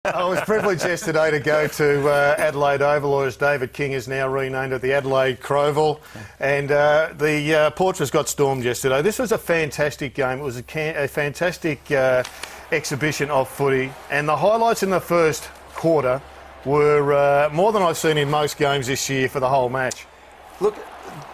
I was privileged yesterday to go to Adelaide Oval, or as David King is now renamed it, the Adelaide Croval, and the Portraits got stormed yesterday. This was a fantastic game. It was a fantastic exhibition of footy, and the highlights in the first quarter were more than I've seen in most games this year for the whole match. Look,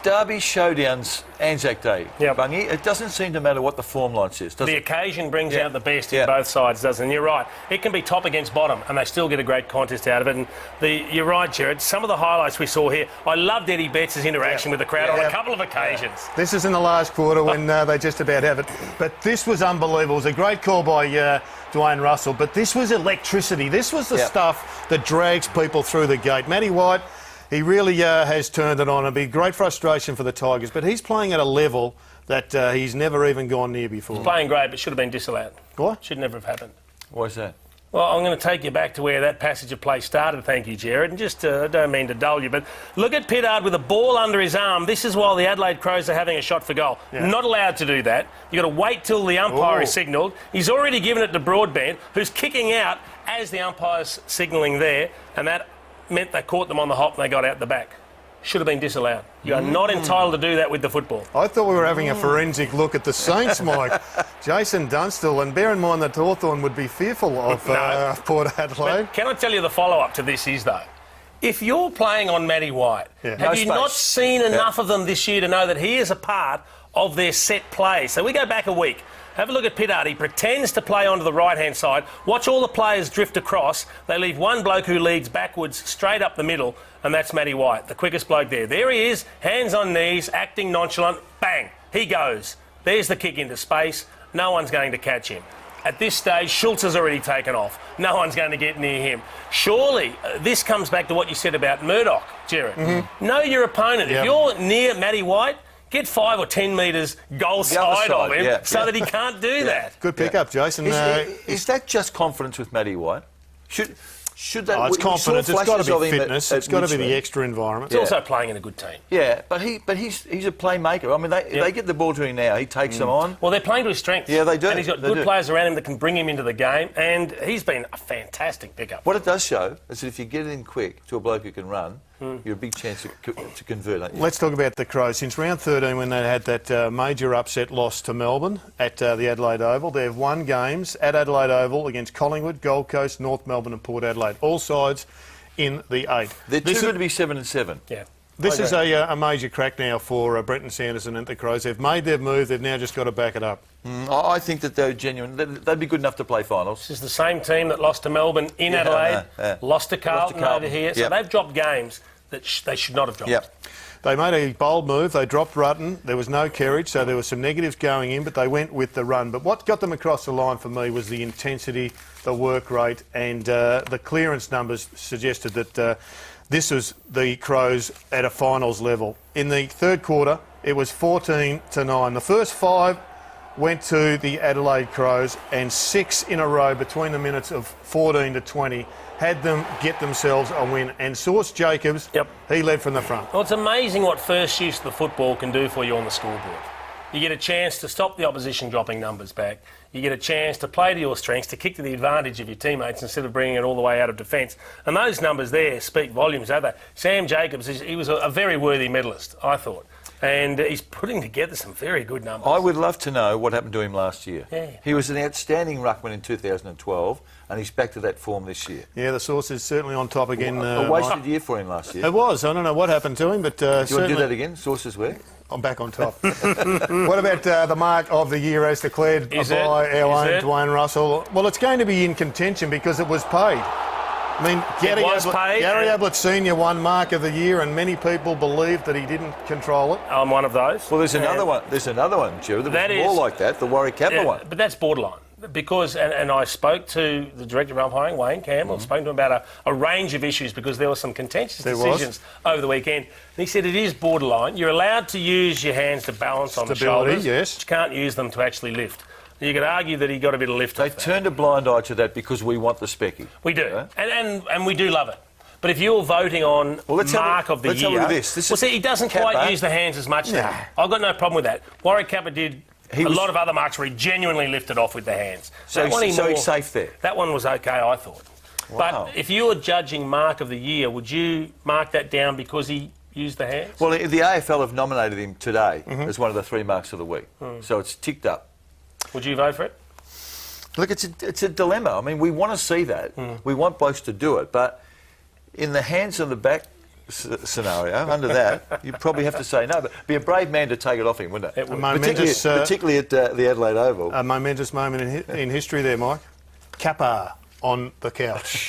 Derby Showdown's Anzac Day, Bungie. It doesn't seem to matter what the form line says, does it? The occasion brings out the best in both sides, doesn't it? And you're right. It can be top against bottom, and they still get a great contest out of it. And you're right, Jared. Some of the highlights we saw here, I loved Eddie Betts' interaction with the crowd on a couple of occasions. This is in the last quarter when they just about have it. But this was unbelievable. It was a great call by Dwayne Russell, but this was electricity. This was the stuff that drags people through the gate. Matty White, he really has turned it on. It'll be great frustration for the Tigers, but he's playing at a level that he's never even gone near before. He's playing great, but should have been disallowed. What? Should never have happened. Why is that? Well, I'm going to take you back to where that passage of play started, thank you, Jared. And just, I don't mean to dull you, but look at Pittard with a ball under his arm. This is while the Adelaide Crows are having a shot for goal. Not allowed to do that. You've got to wait till the umpire is signalled. He's already given it to Broadbent, who's kicking out as the umpire's signalling there, and that meant they caught them on the hop and they got out the back. Should have been disallowed. You are not entitled to do that with the football. I thought we were having a forensic look at the Saints, Mike. Jason Dunstall, and bear in mind that Hawthorn would be fearful of Port Adelaide. But can I tell you the follow-up to this is, though? If you're playing on Matty White, have you not seen enough of them this year to know that he is a part of their set play? So we go back a week. Have a look at Pittard. He pretends to play onto the right-hand side. Watch all the players drift across. They leave one bloke who leads backwards straight up the middle, and that's Matty White, the quickest bloke there. There he is, hands on knees, acting nonchalant. Bang, he goes. There's the kick into space. No one's going to catch him. At this stage, Schultz has already taken off. No one's going to get near him. Surely, this comes back to what you said about Murdoch, Jared. Know your opponent. If you're near Matty White, get 5 or 10 metres goal side of him so that he can't do that. Good pick-up, Jason. Is that just confidence with Matty White? Should that? It's confidence. It's got to be fitness. It's got to be the extra environment. It's also playing in a good team. Yeah, but he's a playmaker. I mean, they get the ball to him now. He takes them on. Well, they're playing to his strengths. Yeah, they do. And he's got good players around him that can bring him into the game, and he's been a fantastic pickup. What it does show is that if you get it in quick to a bloke who can run, you're a big chance to convert, aren't you? Let's talk about the Crows. Since round 13, when they had that major upset loss to Melbourne at the Adelaide Oval, they've won games at Adelaide Oval against Collingwood, Gold Coast, North Melbourne and Port Adelaide. All sides in the 8. They're too good to be 7-7. Yeah. This is a major crack now for Brenton Sanderson and the Crows. They've made their move. They've now just got to back it up. I think that they're genuine. They'd be good enough to play finals. This is the same team that lost to Melbourne in Adelaide, lost to Carlton over here. So they've dropped games that they should not have dropped. They made a bold move. They dropped Rutten. There was no Kerridge, so there were some negatives going in, but they went with the run. But what got them across the line for me was the intensity, the work rate, and the clearance numbers suggested that this was the Crows at a finals level. In the third quarter, it was 14-9. The first 5 went to the Adelaide Crows, and 6 in a row between the minutes of 14 to 20 had them get themselves a win. And Sauce Jacobs, he led from the front. Well, it's amazing what first use of the football can do for you on the scoreboard. You get a chance to stop the opposition dropping numbers back. You get a chance to play to your strengths, to kick to the advantage of your teammates instead of bringing it all the way out of defence. And those numbers there speak volumes, don't they? Sam Jacobs, he was a very worthy medalist, I thought. And he's putting together some very good numbers. I would love to know what happened to him last year. Yeah. He was an outstanding ruckman in 2012, and he's back to that form this year. Yeah, the Sauce is certainly on top again. A wasted year for him last year. It was. I don't know what happened to him, but do you want to do that again? Sauce's where? I'm back on top. What about the mark of the year as declared by our own Dwayne Russell? Well, it's going to be in contention because it was paid. I mean, Gary Ablett Senior won Mark of the Year, and many people believe that he didn't control it. I'm one of those. Well, there's another one. There's another one, Joe. That was more like that. The Warwick Kappa one. But that's borderline. Because, and I spoke to the director of umpiring, Wayne Campbell, spoke to him about a range of issues because there were some contentious decisions over the weekend. And he said it is borderline. You're allowed to use your hands to balance on the shoulders. Yes. But you can't use them to actually lift. You could argue that he got a bit of lift. They turned a blind eye to that because we want the specky. We do, and we do love it. But if you're voting on mark of the year... Let's have a look at this. Well, see, he doesn't quite use the hands as much now. I've got no problem with that. Warwick Kappa did a lot of other marks where he genuinely lifted off with the hands. So he's safe there? That one was okay, I thought. But if you were judging Mark of the Year, would you mark that down because he used the hands? Well, the AFL have nominated him today as one of the 3 marks of the week. So it's ticked up. Would you vote for it? Look, it's a dilemma. I mean, we want to see that. We want blokes to do it. But in the hands on the back scenario, under that, you'd probably have to say no. But be a brave man to take it off him, wouldn't it? Particularly at the Adelaide Oval. A momentous moment in history there, Mike. Kappa on the couch.